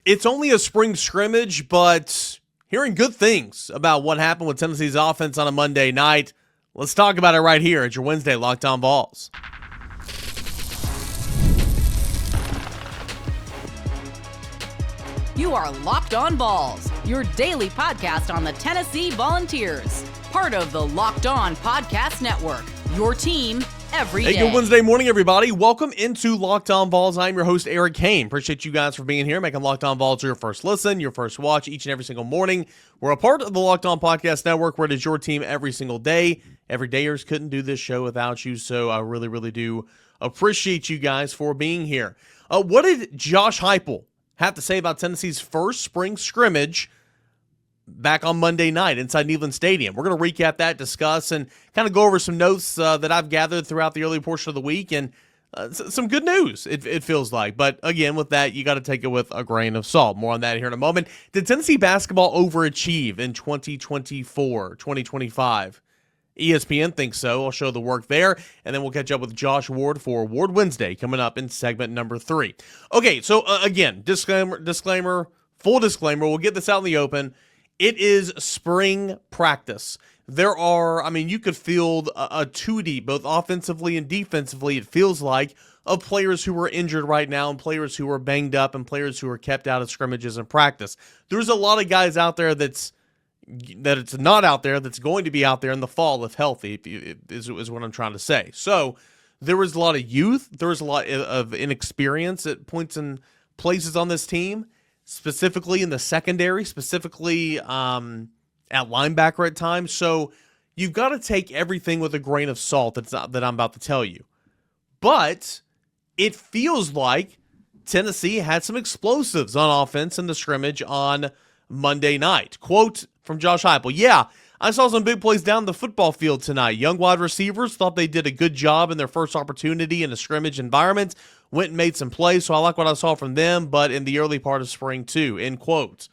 It's only a spring scrimmage, but hearing good things about what happened with Tennessee's offense on a Monday night. Let's talk about it right here at your Wednesday Locked On Vols. You are Locked On Vols, your daily podcast on the Tennessee Volunteers. Part of the Locked On Podcast Network, your team every day. Hey, good Wednesday morning, everybody. Welcome into Locked On Vols. I'm your host, Eric Kane. Appreciate you guys for being here, making Locked On Vols your first listen, your first watch each and every single morning. We're a part of the Locked On Podcast Network, where it is your team every single day. Everydayers couldn't do this show without you, so I really, really do appreciate you guys for being here. What did Josh Heupel have to say about Tennessee's first spring scrimmage back on Monday night inside Neyland Stadium? We're going to recap that, discuss, and kind of go over some notes that I've gathered throughout the early portion of the week, and some good news, it feels like. But again, with that, you got to take it with a grain of salt. More on that here in a moment. Did Tennessee basketball overachieve in 2024, 2025? ESPN thinks so. I'll show the work there, and then we'll catch up with Josh Ward for Ward Wednesday coming up in segment number 3. Okay, so again, disclaimer, full disclaimer, we'll get this out in the open. It is spring practice. There are, you could field a 2D, both offensively and defensively, it feels like, of players who are injured right now and players who are banged up and players who are kept out of scrimmages and practice. There's a lot of guys out there that it's not out there that's going to be out there in the fall if healthy, is what I'm trying to say. So there was a lot of youth. There was a lot of inexperience at points and places on this team, specifically in the secondary, specifically at linebacker at times. So you've got to take everything with a grain of salt that I'm about to tell you. But it feels like Tennessee had some explosives on offense in the scrimmage on Monday night. Quote from Josh Heupel: "Yeah, I saw some big plays down the football field tonight. Young wide receivers thought they did a good job in their first opportunity in a scrimmage environment. Went and made some plays, so I like what I saw from them, but in the early part of spring too." End quote.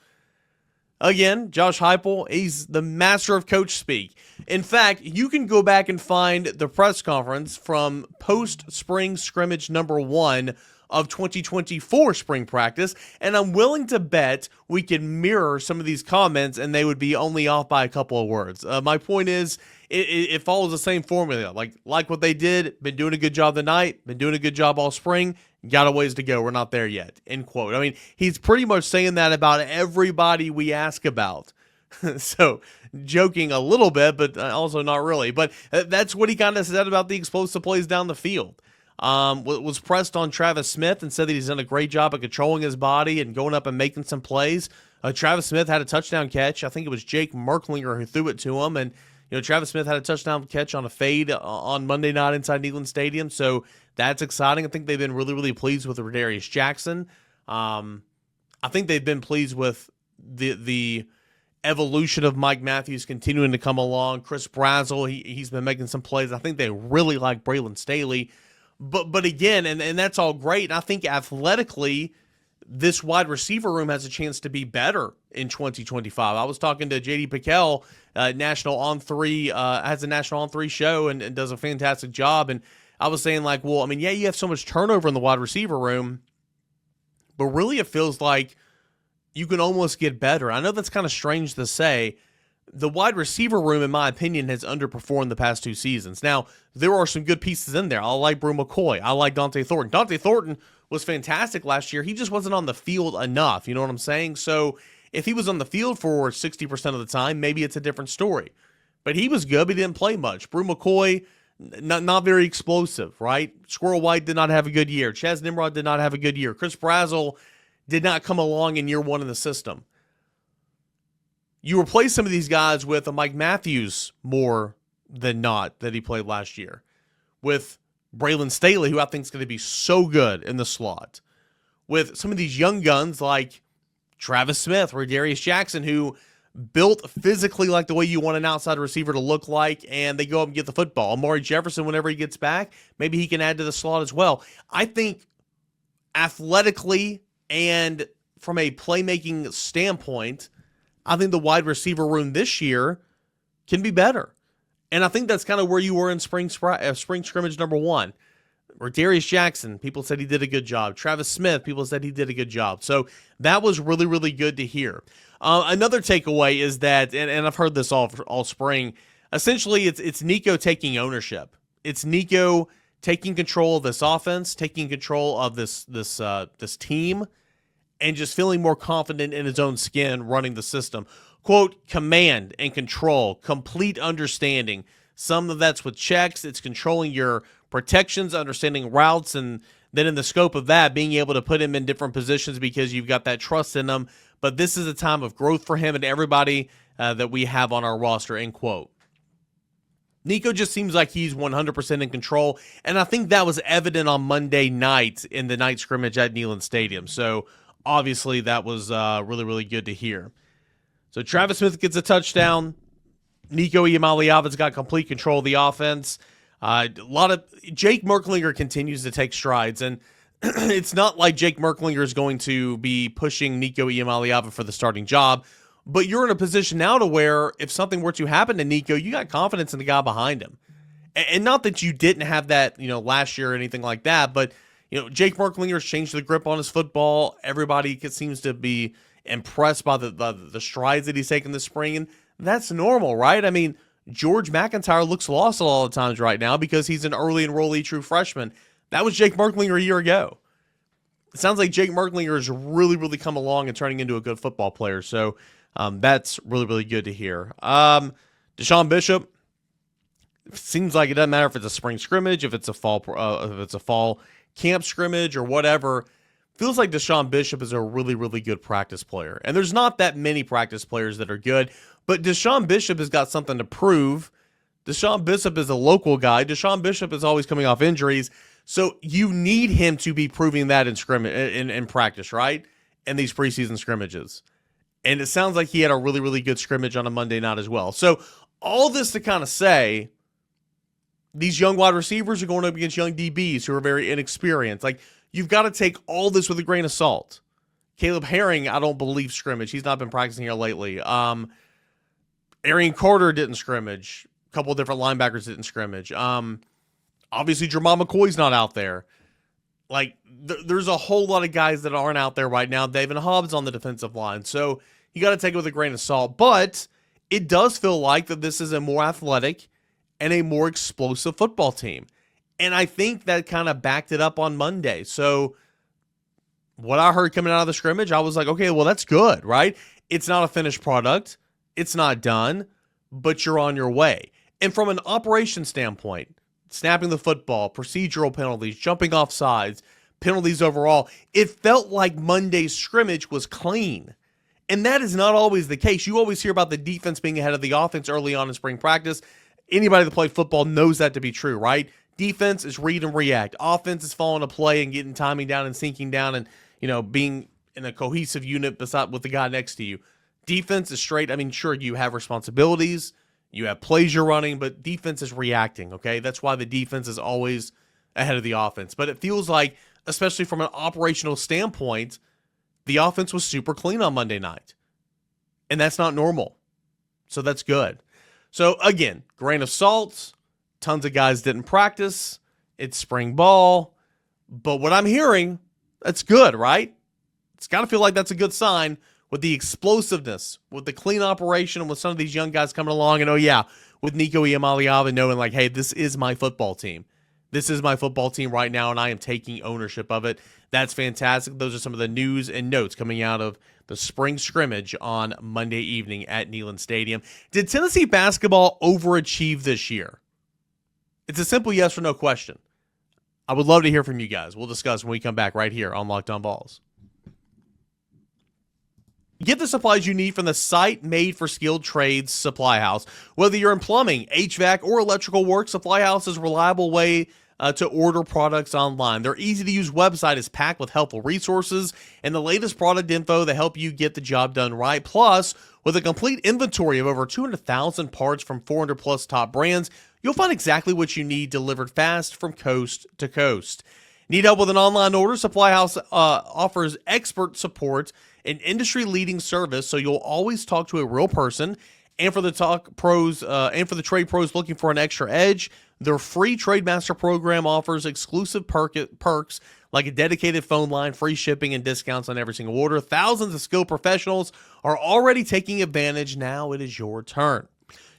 Again, Josh Heupel, he's the master of coach speak. In fact, you can go back and find the press conference from post-spring scrimmage number 1 of 2024 spring practice, and I'm willing to bet we can mirror some of these comments and they would be only off by a couple of words. My point is, it follows the same formula. Like what they did, been doing a good job tonight, been doing a good job all spring, got a ways to go, we're not there yet, end quote. He's pretty much saying that about everybody we ask about. So, joking a little bit, but also not really. But that's what he kind of said about the explosive plays down the field. Was pressed on Travis Smith and said that he's done a great job of controlling his body and going up and making some plays. Travis Smith had a touchdown catch. I think it was Jake Merklinger who threw it to him, and Travis Smith had a touchdown catch on a fade on Monday night inside Neyland Stadium, so that's exciting. I think they've been really, really pleased with Rodarius Jackson. I think they've been pleased with the evolution of Mike Matthews continuing to come along. Chris Brazel, he's been making some plays. I think they really like Braylon Staley. But again, and that's all great. And I think athletically, this wide receiver room has a chance to be better in 2025. I was talking to J.D. Pickell, National On 3, has a National On 3 show and does a fantastic job. And I was saying, you have so much turnover in the wide receiver room, but really it feels like you can almost get better. I know that's kind of strange to say. The wide receiver room, in my opinion, has underperformed the past 2 seasons. Now, there are some good pieces in there. I like Brew McCoy. I like Dante Thornton. Dante Thornton was fantastic last year. He just wasn't on the field enough. You know what I'm saying? So if he was on the field for 60% of the time, maybe it's a different story. But he was good, but he didn't play much. Brew McCoy, not very explosive, right? Squirrel White did not have a good year. Chaz Nimrod did not have a good year. Chris Brazel did not come along in year 1 in the system. You replace some of these guys with a Mike Matthews more than not that he played last year, with Braylon Staley, who I think is going to be so good in the slot, with some of these young guns like Travis Smith or Rodarius Jackson, who built physically like the way you want an outside receiver to look like, and they go up and get the football. Amari Jefferson, whenever he gets back, maybe he can add to the slot as well. I think athletically and from a playmaking standpoint, I think the wide receiver room this year can be better. And I think that's kind of where you were in spring scrimmage number 1. Darius Jackson, people said he did a good job. Travis Smith, people said he did a good job. So that was really, really good to hear. Another takeaway is that, and I've heard this all spring, essentially it's Nico taking ownership. It's Nico taking control of this offense, taking control of this team, and just feeling more confident in his own skin running the system. Quote, command and control, complete understanding. Some of that's with checks. It's controlling your protections, understanding routes, and then in the scope of that, being able to put him in different positions because you've got that trust in him. But this is a time of growth for him and everybody that we have on our roster, end quote. Nico just seems like he's 100% in control, and I think that was evident on Monday night in the night scrimmage at Neyland Stadium. So obviously that was really, really good to hear. So Travis Smith gets a touchdown. Nico Iamaleava's got complete control of the offense. Jake Merklinger continues to take strides, and it's not like Jake Merklinger is going to be pushing Nico Iamaleava for the starting job, but you're in a position now to where if something were to happen to Nico, you got confidence in the guy behind him. And not that you didn't have that, last year or anything like that, but Jake Merklinger's changed the grip on his football. Everybody seems to be impressed by the strides that he's taken this spring, and that's normal, right? I mean, George McIntyre looks lost a lot of times right now because he's an early enrollee true freshman. That was Jake Merklinger a year ago. It sounds like Jake Merklinger has really, really come along and turning into a good football player. So that's really, really good to hear. Deshaun Bishop, seems like it doesn't matter if it's a spring scrimmage, if it's a fall camp scrimmage or whatever. Feels like Deshaun Bishop is a really, really good practice player. And there's not that many practice players that are good, but Deshaun Bishop has got something to prove. Deshaun Bishop is a local guy. Deshaun Bishop is always coming off injuries. So you need him to be proving that in practice, right? In these preseason scrimmages. And it sounds like he had a really, really good scrimmage on a Monday night as well. So all this to kind of say, these young wide receivers are going up against young DBs who are very inexperienced. Like, you've got to take all this with a grain of salt. Caleb Herring, I don't believe scrimmage. He's not been practicing here lately. Arian Carter didn't scrimmage. A couple of different linebackers didn't scrimmage. Obviously, Jermon McCoy's not out there. Like, there's a whole lot of guys that aren't out there right now. David Hobbs on the defensive line. So you got to take it with a grain of salt. But it does feel like that this is a more athletic and a more explosive football team. And I think that kind of backed it up on Monday. So what I heard coming out of the scrimmage, I was like, okay, well, that's good, right? It's not a finished product. It's not done, but you're on your way. And from an operation standpoint, snapping the football, procedural penalties, jumping off sides, penalties overall, it felt like Monday's scrimmage was clean. And that is not always the case. You always hear about the defense being ahead of the offense early on in spring practice. Anybody that played football knows that to be true, right? Defense is read and react. Offense is following a play and getting timing down and sinking down and, being in a cohesive unit beside with the guy next to you. Defense is straight. I mean, sure, you have responsibilities. You have plays you're running, but defense is reacting, okay? That's why the defense is always ahead of the offense. But it feels like, especially from an operational standpoint, the offense was super clean on Monday night. And that's not normal. So that's good. So, again, grain of salt. Tons of guys didn't practice. It's spring ball. But what I'm hearing, that's good, right? It's got to feel like that's a good sign with the explosiveness, with the clean operation, and with some of these young guys coming along. And, with Nico Iamaleava knowing, like, hey, this is my football team. This is my football team right now, and I am taking ownership of it. That's fantastic. Those are some of the news and notes coming out of the spring scrimmage on Monday evening at Neyland Stadium. Did Tennessee basketball overachieve this year? It's a simple yes or no question. I would love to hear from you guys. We'll discuss when we come back right here on Locked On Vols. Get the supplies you need from the site made for skilled trades Supply House. Whether you're in plumbing, HVAC, or electrical work, Supply House is a reliable way to order products online. Their easy-to-use website is packed with helpful resources and the latest product info that help you get the job done right. Plus, with a complete inventory of over 200,000 parts from 400-plus top brands, you'll find exactly what you need delivered fast from coast to coast. Need help with an online order? Supply House offers expert support and industry-leading service, so you'll always talk to a real person. And for the trade pros looking for an extra edge, Their free Trademaster program offers exclusive perks like a dedicated phone line, free shipping, and discounts on every single order. Thousands of skilled professionals are already taking advantage. Now it is your turn.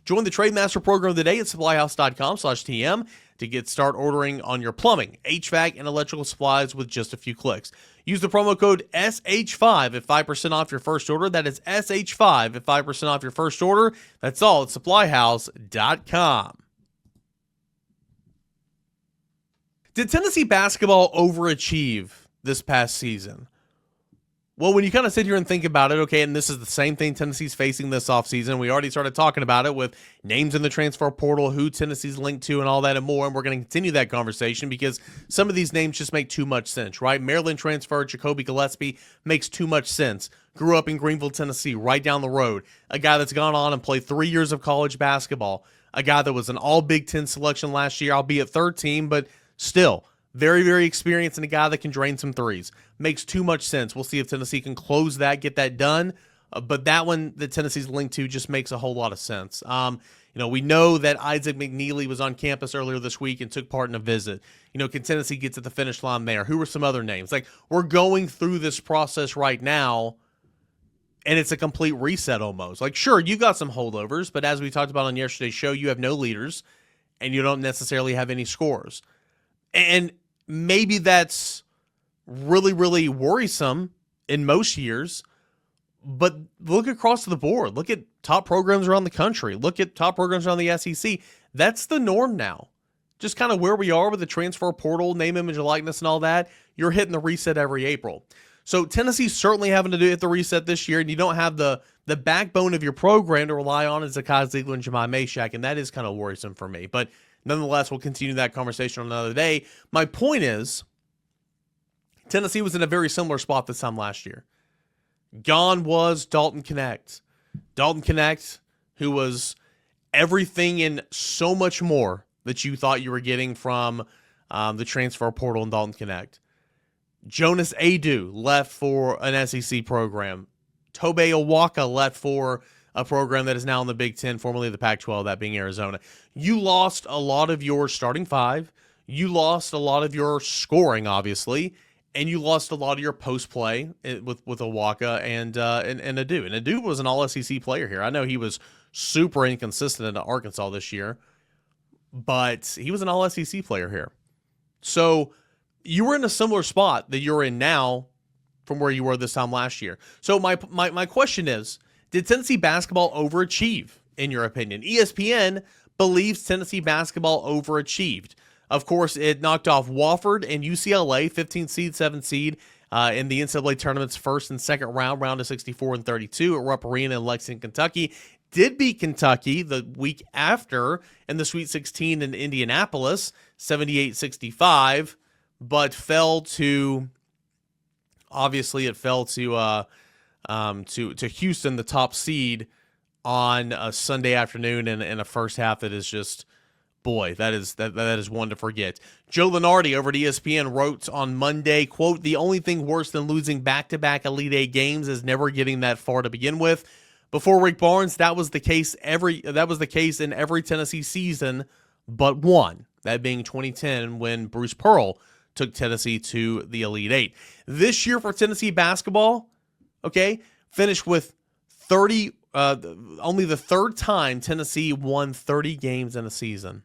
Join the Trademaster program today at supplyhouse.com/TM to get start ordering on your plumbing, HVAC, and electrical supplies with just a few clicks. Use the promo code SH5 at 5% off your first order. That is SH5 at 5% off your first order. That's all at supplyhouse.com. Did Tennessee basketball overachieve this past season? Well, when you kind of sit here and think about it, okay, and this is the same thing Tennessee's facing this offseason. We already started talking about it with names in the transfer portal, who Tennessee's linked to, and all that and more, and we're going to continue that conversation because some of these names just make too much sense, right? Maryland transfer Jacoby Gillespie makes too much sense. Grew up in Greenville, Tennessee, right down the road. A guy that's gone on and played 3 years of college basketball. A guy that was an all Big Ten selection last year, albeit third team, but still very, very experienced and a guy that can drain some threes. Makes too much sense. We'll see if Tennessee can close that, get that done. But that one that Tennessee's linked to just makes a whole lot of sense. We know that Isaac McNeely was on campus earlier this week and took part in a visit. Can Tennessee get to the finish line there? Who are some other names? Like, we're going through this process right now, and it's a complete reset almost. Like, sure, you got some holdovers, but as we talked about on yesterday's show, you have no leaders, and you don't necessarily have any scorers. And maybe that's really, really worrisome in most years, but look across the board. Look at top programs around the country. Look at top programs around the SEC. That's the norm now. Just kind of where we are with the transfer portal, name, image, and likeness, and all that. You're hitting the reset every April. So Tennessee's certainly having to hit the reset this year, and you don't have the backbone of your program to rely on as Zakai Ziegler and Jemai Mashak, and that is kind of worrisome for me. But nonetheless, we'll continue that conversation on another day. My point is, Tennessee was in a very similar spot this time last year. Gone was Dalton Knecht. Dalton Knecht, who was everything and so much more that you thought you were getting from the transfer portal and Dalton Knecht. Jonas Adu left for an SEC program. Tobe Awaka left for a program that is now in the Big Ten, formerly the Pac-12, that being Arizona. You lost a lot of your starting five. You lost a lot of your scoring, obviously, and you lost a lot of your post play with Awaka and Adu. And Adu was an All-SEC player here. I know he was super inconsistent in Arkansas this year, but he was an All-SEC player here. So you were in a similar spot that you're in now from where you were this time last year. So my question is, did Tennessee basketball overachieve, in your opinion? ESPN believes Tennessee basketball overachieved. Of course, it knocked off Wofford and UCLA, 15 seed, 7 seed, in the NCAA tournament's first and second round of 64 and 32 at Rupp Arena in Lexington, Kentucky. Did beat Kentucky the week after in the Sweet 16 in Indianapolis, 78-65, but fell to Houston, the top seed, on a Sunday afternoon in a first half that is just, boy, that is one to forget. Joe Lunardi over at ESPN wrote on Monday, quote, "The only thing worse than losing back-to-back Elite Eight games is never getting that far to begin with. Before Rick Barnes, that was the case in every Tennessee season but one, that being 2010 when Bruce Pearl took Tennessee to the Elite Eight. This year for Tennessee basketball, okay, finished with 30, only the third time Tennessee won 30 games in a season.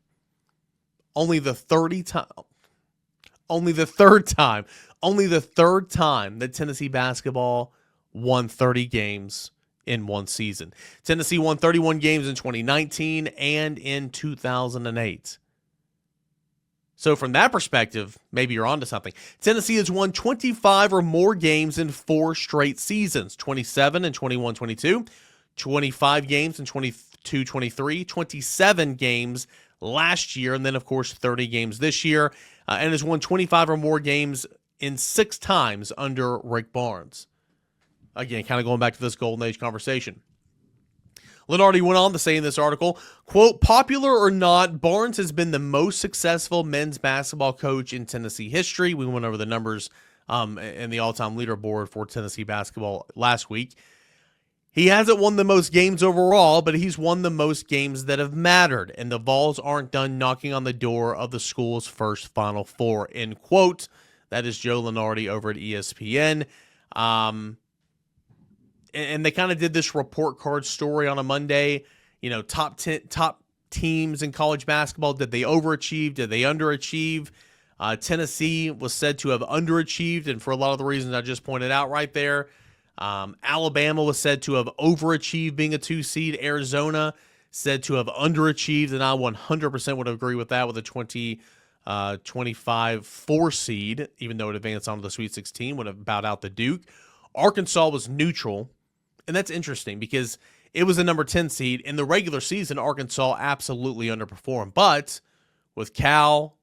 Only the third time that Tennessee basketball won 30 games in one season. Tennessee won 31 games in 2019 and in 2008. So from that perspective, maybe you're onto something. Tennessee has won 25 or more games in 4 straight seasons, 27 and 21-22, 25 games in 22-23, 27 games last year, and then, of course, 30 games this year, and has won 25 or more games in 6 times under Rick Barnes. Again, kind of going back to this Golden Age conversation. Lunardi went on to say in this article, quote, "Popular or not, Barnes has been the most successful men's basketball coach in Tennessee history." We went over the numbers and the all-time leaderboard for Tennessee basketball last week. He hasn't won the most games overall, but he's won the most games that have mattered, and the Vols aren't done knocking on the door of the school's first Final Four, end quote. That is Joe Lunardi over at ESPN. And they kind of did this report card story on a Monday. You know, top teams in college basketball. Did they overachieve? Did they underachieve? Tennessee was said to have underachieved, and for a lot of the reasons I just pointed out right there. Alabama was said to have overachieved being a 2 seed. Arizona said to have underachieved, and I 100% would agree with that with a 25 4 seed, even though it advanced onto the Sweet 16, would have bowed out the Duke. Arkansas was neutral, and that's interesting because it was a number 10 seed. In the regular season, Arkansas absolutely underperformed, but with Cal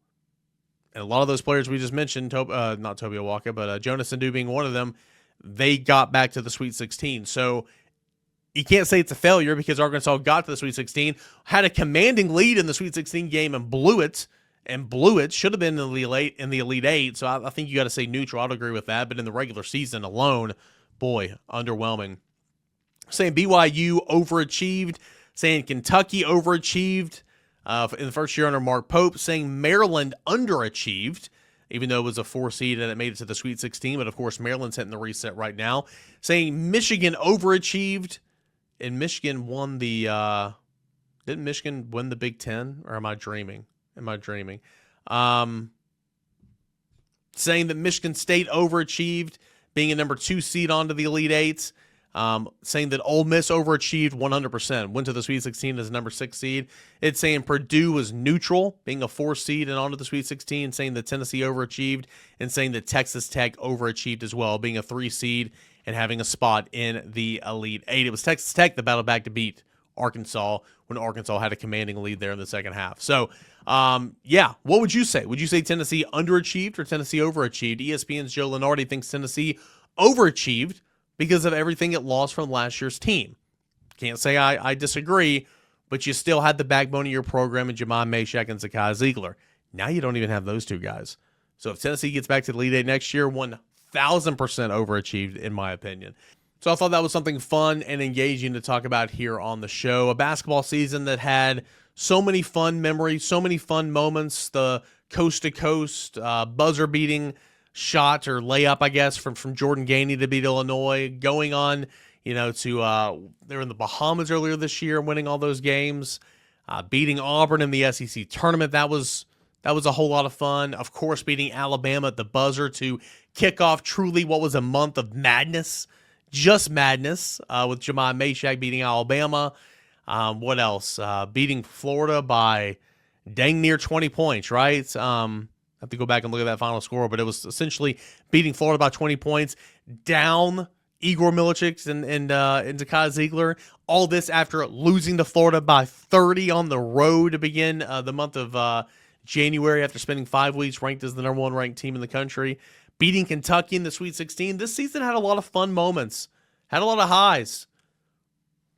and a lot of those players we just mentioned, not Toby Owaka, but Jonas Ndu being one of them, they got back to the Sweet 16. So you can't say it's a failure because Arkansas got to the Sweet 16, had a commanding lead in the Sweet 16 game and blew it. Should have been in the Elite Eight. So I think you got to say neutral. I'd agree with that. But in the regular season alone, boy, underwhelming. Saying BYU overachieved. Saying Kentucky overachieved in the first year under Mark Pope. Saying Maryland underachieved, even though it was a 4 seed and it made it to the Sweet 16. But, of course, Maryland's hitting the reset right now. Saying Michigan overachieved, and Michigan won the didn't Michigan win the Big Ten? Or am I dreaming? Saying that Michigan State overachieved, being a number 2 seed onto the Elite Eight. Saying that Ole Miss overachieved 100%, went to the Sweet 16 as a number 6 seed. It's saying Purdue was neutral, being a 4 seed and onto the Sweet 16, saying that Tennessee overachieved, and saying that Texas Tech overachieved as well, being a 3 seed and having a spot in the Elite Eight. It was Texas Tech that battled back to beat Arkansas when Arkansas had a commanding lead there in the second half. So, what would you say? Would you say Tennessee underachieved or Tennessee overachieved? ESPN's Joe Lunardi thinks Tennessee overachieved because of everything it lost from last year's team. Can't say I disagree, but you still had the backbone of your program in Jemai Mashack and Zakai Ziegler. Now you don't even have those two guys. So if Tennessee gets back to the Elite Eight next year, 1,000% overachieved, in my opinion. So I thought that was something fun and engaging to talk about here on the show. A basketball season that had so many fun memories, so many fun moments. The coast-to-coast buzzer-beating shot or layup, I guess, from Jordan Gainey to beat Illinois, going on, they were in the Bahamas earlier this year, winning all those games, beating Auburn in the SEC tournament. That was a whole lot of fun. Of course, beating Alabama at the buzzer to kick off truly what was a month of madness, just madness, with Jemai Mashack beating Alabama. What else? Beating Florida by dang near 20 points, right? I have to go back and look at that final score, but it was essentially beating Florida by 20 points, down Igor Milicic and Zakai Ziegler. All this after losing to Florida by 30 on the road to begin the month of January after spending 5 weeks ranked as the number 1 ranked team in the country. Beating Kentucky in the Sweet 16. This season had a lot of fun moments, had a lot of highs.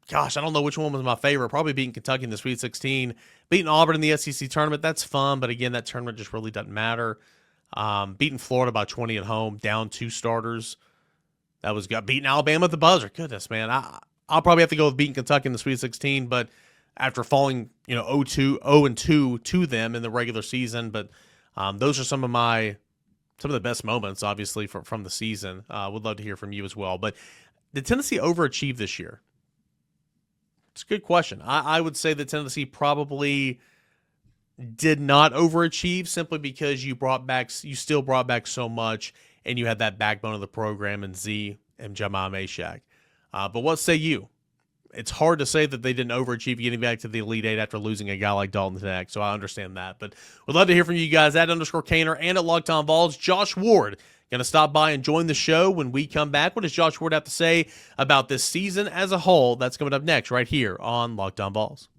Gosh, I don't know which one was my favorite. Probably beating Kentucky in the Sweet 16. Beating Auburn in the SEC tournament, that's fun. But again, that tournament just really doesn't matter. Beating Florida by 20 at home, down 2 starters. That was good. Beating Alabama at the buzzer. Goodness, man. I'll probably have to go with beating Kentucky in the Sweet 16, but after falling, 0-2 to them in the regular season. But those are some of the best moments, obviously, from the season. Would love to hear from you as well. But did Tennessee overachieve this year? It's a good question. I would say that Tennessee probably did not overachieve simply because you still brought back so much, and you had that backbone of the program and Z and Jemai Mashack. But what say you? It's hard to say that they didn't overachieve getting back to the Elite Eight after losing a guy like Dalton Knecht, so I understand that. But we'd love to hear from you guys at _Caner and at Locked On Vols. Josh Ward going to stop by and join the show when we come back. What does Josh Ward have to say about this season as a whole? That's coming up next right here on Locked On Vols.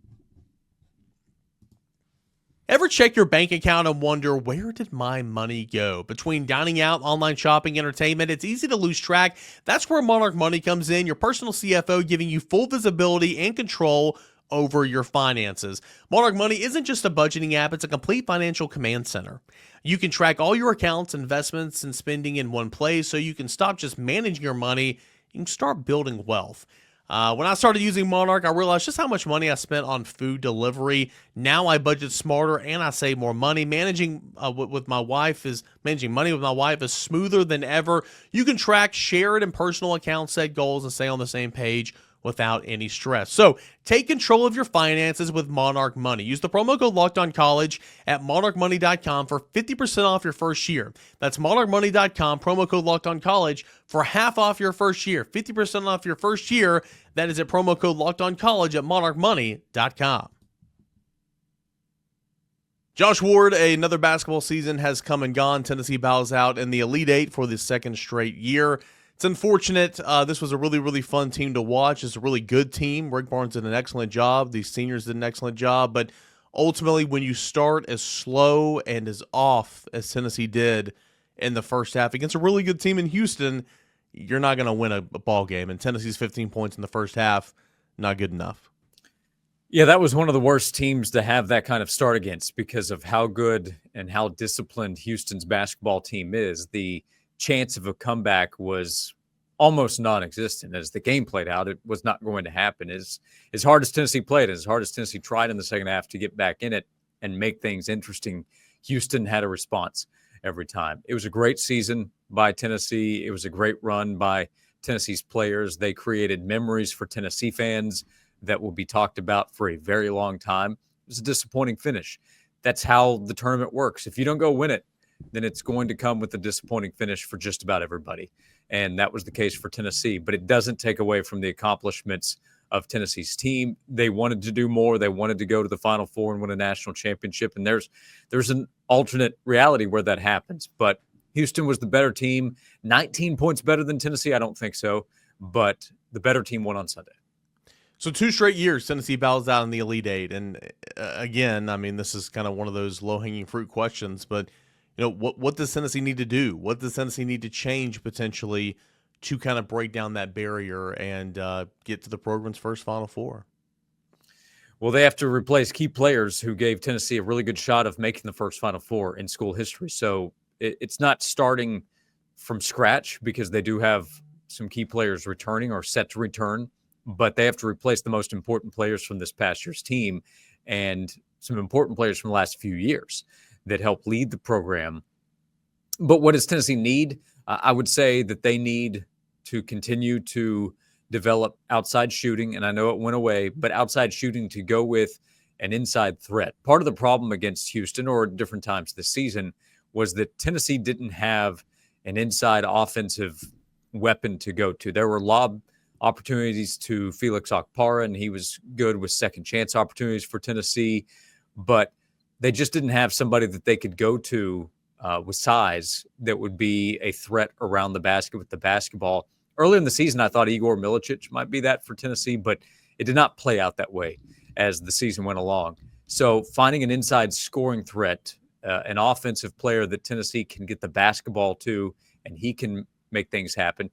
Ever check your bank account and wonder, where did my money go? Between dining out, online shopping, entertainment, it's easy to lose track. That's where Monarch Money comes in, your personal CFO giving you full visibility and control over your finances. Monarch Money isn't just a budgeting app, it's a complete financial command center. You can track all your accounts, investments, and spending in one place so you can stop just managing your money. You can start building wealth. When I started using Monarch, I realized just how much money I spent on food delivery. Now I budget smarter and I save more money. Managing with my wife is managing money with my wife is smoother than ever. You can track, share it in personal accounts, set goals, and stay on the same page without any stress. So take control of your finances with Monarch Money. Use the promo code LOCKEDONCollege at monarchmoney.com for 50% off your first year. That's monarchmoney.com, promo code LOCKEDONCollege for half off your first year. 50% off your first year. That is at promo code LOCKEDONCollege at monarchmoney.com. Josh Ward, another basketball season has come and gone. Tennessee bows out in the Elite Eight for the second straight year. It's unfortunate. This was a really, really fun team to watch. It's a really good team. Rick Barnes did an excellent job. These seniors did an excellent job. But ultimately, when you start as slow and as off as Tennessee did in the first half against a really good team in Houston, you're not going to win a ball game. And Tennessee's 15 points in the first half, not good enough. Yeah, that was one of the worst teams to have that kind of start against because of how good and how disciplined Houston's basketball team is. The chance of a comeback was almost non-existent. As the game played out, it was not going to happen. As hard as Tennessee played, as hard as Tennessee tried in the second half to get back in it and make things interesting, Houston had a response every time. It was a great season by Tennessee. It was a great run by Tennessee's players. They created memories for Tennessee fans that will be talked about for a very long time. It was a disappointing finish. That's how the tournament works. If you don't go win it, then it's going to come with a disappointing finish for just about everybody. And that was the case for Tennessee. But it doesn't take away from the accomplishments of Tennessee's team. They wanted to do more. They wanted to go to the Final Four and win a national championship. And there's an alternate reality where that happens. But Houston was the better team. 19 points better than Tennessee? I don't think so. But the better team won on Sunday. So 2 straight years, Tennessee bows out in the Elite Eight. And again, I mean, this is kind of one of those low-hanging fruit questions, but you know, what does Tennessee need to do? What does Tennessee need to change potentially to kind of break down that barrier and get to the program's first Final Four? Well, they have to replace key players who gave Tennessee a really good shot of making the first Final Four in school history. So it's not starting from scratch because they do have some key players returning or set to return, but they have to replace the most important players from this past year's team and some important players from the last few years that help lead the program. But what does Tennessee need? I would say that they need to continue to develop outside shooting, and I know it went away, but outside shooting to go with an inside threat. Part of the problem against Houston, or at different times this season, was that Tennessee didn't have an inside offensive weapon to go to. There were lob opportunities to Felix Okpara, and he was good with second chance opportunities for Tennessee, but they just didn't have somebody that they could go to with size that would be a threat around the basket with the basketball. Earlier in the season, I thought Igor Milicic might be that for Tennessee, but it did not play out that way as the season went along. So finding an inside scoring threat, an offensive player that Tennessee can get the basketball to, and he can make things happen,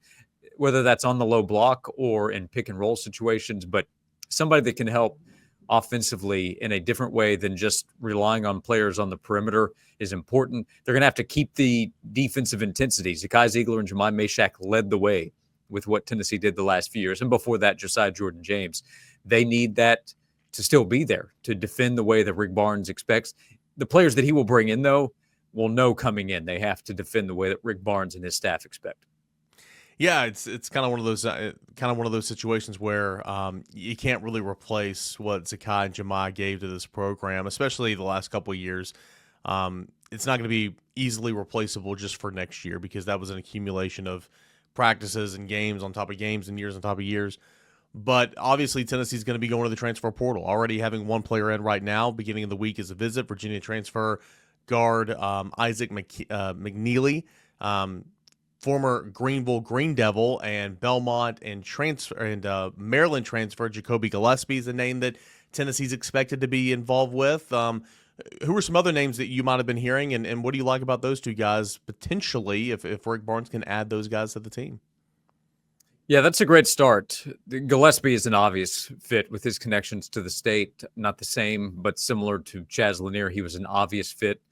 whether that's on the low block or in pick and roll situations, but somebody that can help offensively in a different way than just relying on players on the perimeter is important. They're going to have to keep the defensive intensity. Zakai Ziegler and Jemai Mashak led the way with what Tennessee did the last few years. And before that, Josiah Jordan-James. They need that to still be there, to defend the way that Rick Barnes expects. The players that he will bring in, though, will know coming in they have to defend the way that Rick Barnes and his staff expect. Yeah, it's kind of one of those situations where you can't really replace what Zakai and Jemai gave to this program, especially the last couple of years. It's not going to be easily replaceable just for next year because that was an accumulation of practices and games on top of games and years on top of years. But obviously Tennessee's going to be going to the transfer portal. Already having one player in right now. Beginning of the week is a visit. Virginia transfer guard Isaac McNeely. Former Greenville Green Devil and Belmont and Maryland transfer Jacoby Gillespie is a name that Tennessee's expected to be involved with. Who are some other names that you might have been hearing, and what do you like about those two guys potentially if Rick Barnes can add those guys to the team? Yeah, that's a great start. Gillespie is an obvious fit with his connections to the state. Not the same, but similar to Chaz Lanier. He was an obvious fit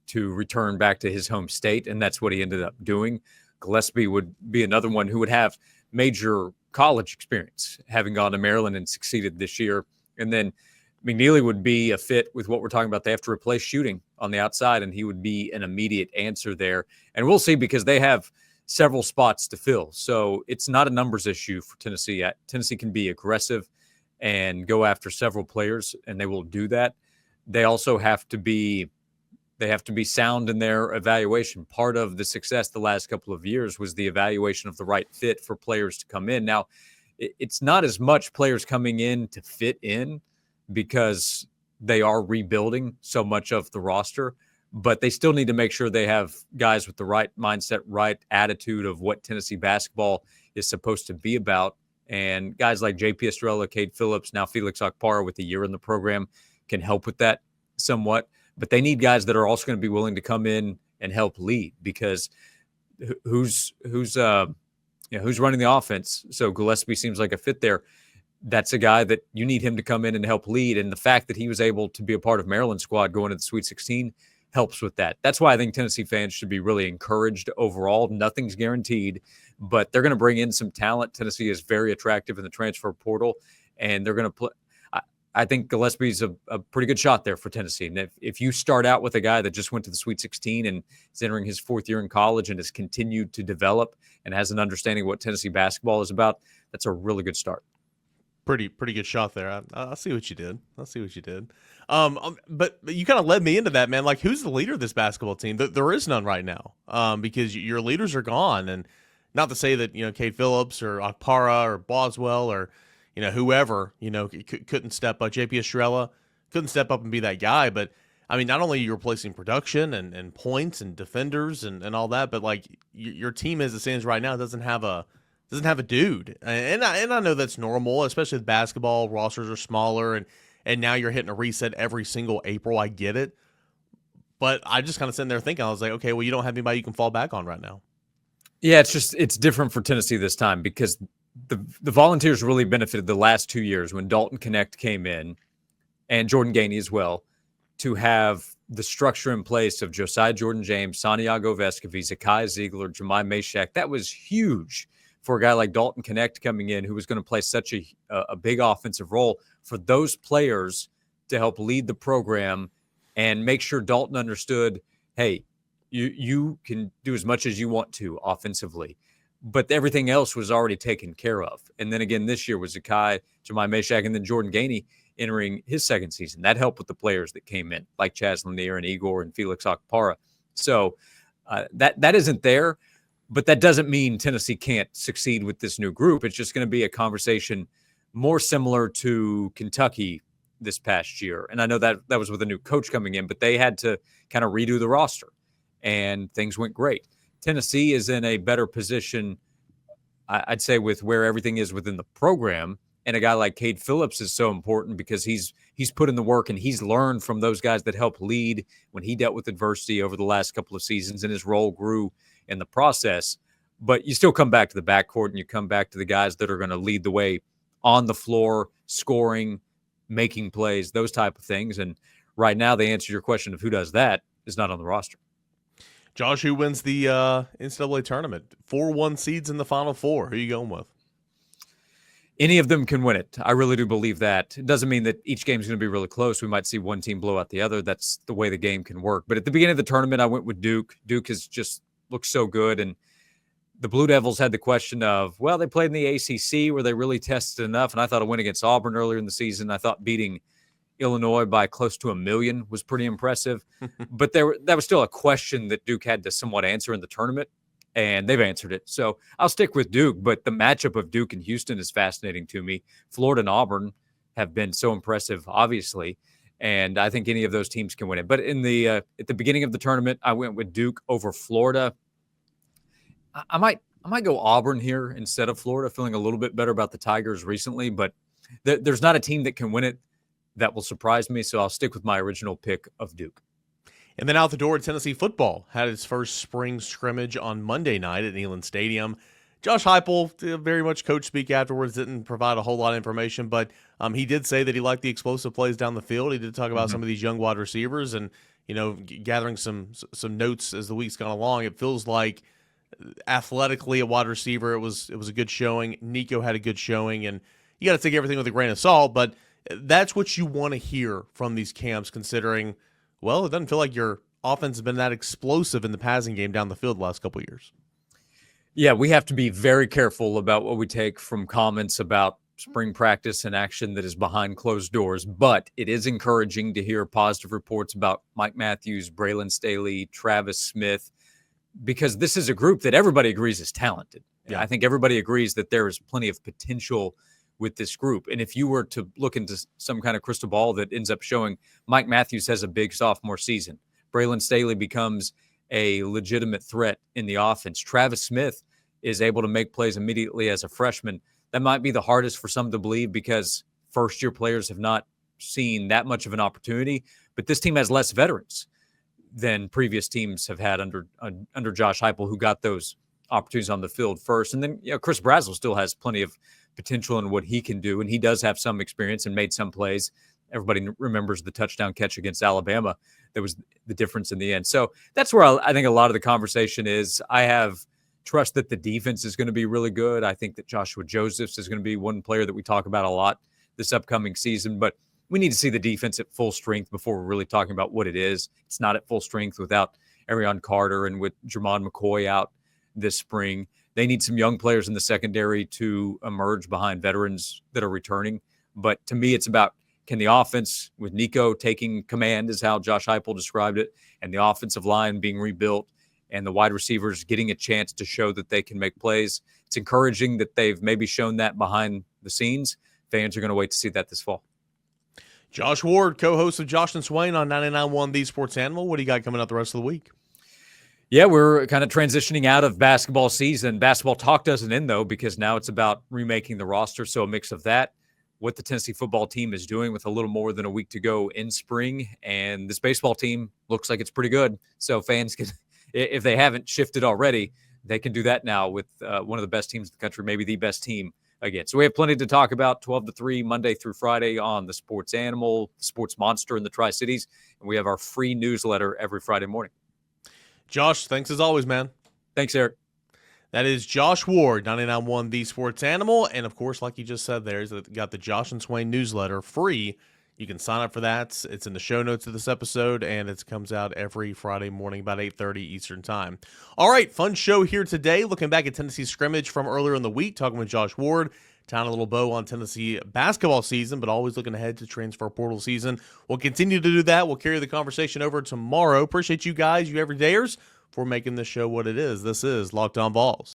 to return back to his home state, and that's what he ended up doing. Gillespie would be another one who would have major college experience, having gone to Maryland and succeeded this year. And then McNeely would be a fit with what we're talking about. They have to replace shooting on the outside, and he would be an immediate answer there. And we'll see, because they have several spots to fill. So it's not a numbers issue for Tennessee. Tennessee can be aggressive and go after several players, and they will do that. They also have to be sound in their evaluation. Part of the success the last couple of years was the evaluation of the right fit for players to come in. Now, it's not as much players coming in to fit in, because they are rebuilding so much of the roster, but they still need to make sure they have guys with the right mindset, right attitude of what Tennessee basketball is supposed to be about. And guys like J.P. Estrella, Cade Phillips, now Felix Okpara with a year in the program can help with that somewhat. But they need guys that are also going to be willing to come in and help lead, because who's running the offense? So Gillespie seems like a fit there. That's a guy that you need him to come in and help lead. And the fact that he was able to be a part of Maryland's squad going to the Sweet 16 helps with that. That's why I think Tennessee fans should be really encouraged overall. Nothing's guaranteed, but they're going to bring in some talent. Tennessee is very attractive in the transfer portal, and they're going to play. I think Gillespie's a pretty good shot there for Tennessee. And if you start out with a guy that just went to the Sweet 16 and is entering his fourth year in college and has continued to develop and has an understanding of what Tennessee basketball is about, that's a really good start. Pretty good shot there. I see what you did. But you kind of led me into that, man. Like, who's the leader of this basketball team? There is none right now, because your leaders are gone. And not to say that, Cade Phillips or Okpara or Boswell or, whoever, couldn't step up. J.P. Estrella couldn't step up and be that guy. But, I mean, not only are you replacing production and points and defenders and all that, but, like, your team as it stands right now doesn't have a dude. And I know that's normal, especially with basketball. Rosters are smaller, and now you're hitting a reset every single April. I get it. But I just kind of sitting there thinking, I was like, okay, well, you don't have anybody you can fall back on right now. Yeah, it's different for Tennessee this time, because the Volunteers really benefited the last 2 years when Dalton Connect came in, and Jordan Gainey as well, to have the structure in place of Josiah Jordan-James, Santiago Vescovi, Zakai Ziegler, Jemai Mashak. That was huge for a guy like Dalton Connect coming in, who was going to play such a big offensive role, for those players to help lead the program and make sure Dalton understood, hey, you can do as much as you want to offensively, but everything else was already taken care of. And then again, this year was Zakai, Jemai Mashak, and then Jordan Gainey entering his second season. That helped with the players that came in, like Chaz Lanier and Igor and Felix Okpara. So that isn't there. But that doesn't mean Tennessee can't succeed with this new group. It's just going to be a conversation more similar to Kentucky this past year. And I know that was with a new coach coming in, but they had to kind of redo the roster, and things went great. Tennessee is in a better position, I'd say, with where everything is within the program. And a guy like Cade Phillips is so important, because he's put in the work and he's learned from those guys that helped lead when he dealt with adversity over the last couple of seasons, and his role grew in the process. But you still come back to the backcourt, and you come back to the guys that are going to lead the way on the floor, scoring, making plays, those type of things. And right now, the answer to your question of who does that is not on the roster. Josh, who wins the NCAA tournament? 4-1 seeds in the Final Four. Who are you going with? Any of them can win it. I really do believe that. It doesn't mean that each game is going to be really close. We might see one team blow out the other. That's the way the game can work. But at the beginning of the tournament, I went with Duke. Duke has just looked so good. And the Blue Devils had the question of, well, they played in the ACC. Were they really tested enough? And I thought a win against Auburn earlier in the season, I thought beating Illinois by close to 1 million was pretty impressive. But that was still a question that Duke had to somewhat answer in the tournament, and they've answered it. So I'll stick with Duke, but the matchup of Duke and Houston is fascinating to me. Florida and Auburn have been so impressive, obviously, and I think any of those teams can win it. But in the at the beginning of the tournament, I went with Duke over Florida. I might go Auburn here instead of Florida, feeling a little bit better about the Tigers recently, but there's not a team that can win it that will surprise me, so I'll stick with my original pick of Duke. And then out the door, Tennessee football had its first spring scrimmage on Monday night at Neyland Stadium. Josh Heupel, very much coach speak afterwards, didn't provide a whole lot of information, but he did say that he liked the explosive plays down the field. He did talk about some of these young wide receivers and, gathering some notes as the week's gone along. It feels like Athletically, a wide receiver, it was a good showing. Nico had a good showing, and you got to take everything with a grain of salt, but that's what you want to hear from these camps, considering, well, it doesn't feel like your offense has been that explosive in the passing game down the field the last couple of years. Yeah, we have to be very careful about what we take from comments about spring practice and action that is behind closed doors, but it is encouraging to hear positive reports about Mike Matthews, Braylon Staley, Travis Smith, because this is a group that everybody agrees is talented. Yeah. I think everybody agrees that there is plenty of potential with this group. And if you were to look into some kind of crystal ball that ends up showing Mike Matthews has a big sophomore season, Braylon Staley becomes a legitimate threat in the offense, Travis Smith is able to make plays immediately as a freshman, that might be the hardest for some to believe because first-year players have not seen that much of an opportunity. But this team has less veterans than previous teams have had under Josh Heupel, who got those opportunities on the field first. And then Chris Brazzell still has plenty of potential in what he can do, and he does have some experience and made some plays. Everybody remembers the touchdown catch against Alabama. That was the difference in the end. So that's where I think a lot of the conversation is. I have trust that the defense is going to be really good. I think that Joshua Josephs is going to be one player that we talk about a lot this upcoming season, but we need to see the defense at full strength before we're really talking about what it is. It's not at full strength without Arion Carter and with Jermon McCoy out this spring. They need some young players in the secondary to emerge behind veterans that are returning. But to me, it's about, can the offense with Nico taking command is how Josh Heupel described it, and the offensive line being rebuilt and the wide receivers getting a chance to show that they can make plays. It's encouraging that they've maybe shown that behind the scenes. Fans are going to wait to see that this fall. Josh Ward, co-host of Josh and Swain on 99.1 The Sports Animal. What do you got coming up the rest of the week? Yeah, we're kind of transitioning out of basketball season. Basketball talk doesn't end, though, because now it's about remaking the roster. So a mix of that, what the Tennessee football team is doing with a little more than a week to go in spring. And this baseball team looks like it's pretty good. So fans can, if they haven't shifted already, they can do that now with one of the best teams in the country, maybe the best team again. So we have plenty to talk about 12 to 3, Monday through Friday on the Sports Animal, the Sports Monster in the Tri-Cities. And we have our free newsletter every Friday morning. Josh, thanks as always, man. Thanks, Eric. That is Josh Ward, 99.1 The Sports Animal. And, of course, like you just said there, got the Josh and Swain newsletter free. You can sign up for that. It's in the show notes of this episode, and it comes out every Friday morning about 8:30 Eastern Time. All right, fun show here today. Looking back at Tennessee Scrimmage from earlier in the week, talking with Josh Ward, tying a little bow on Tennessee basketball season, but always looking ahead to transfer portal season. We'll continue to do that. We'll carry the conversation over tomorrow. Appreciate you guys, you everydayers, for making this show what it is. This is Locked On Vols.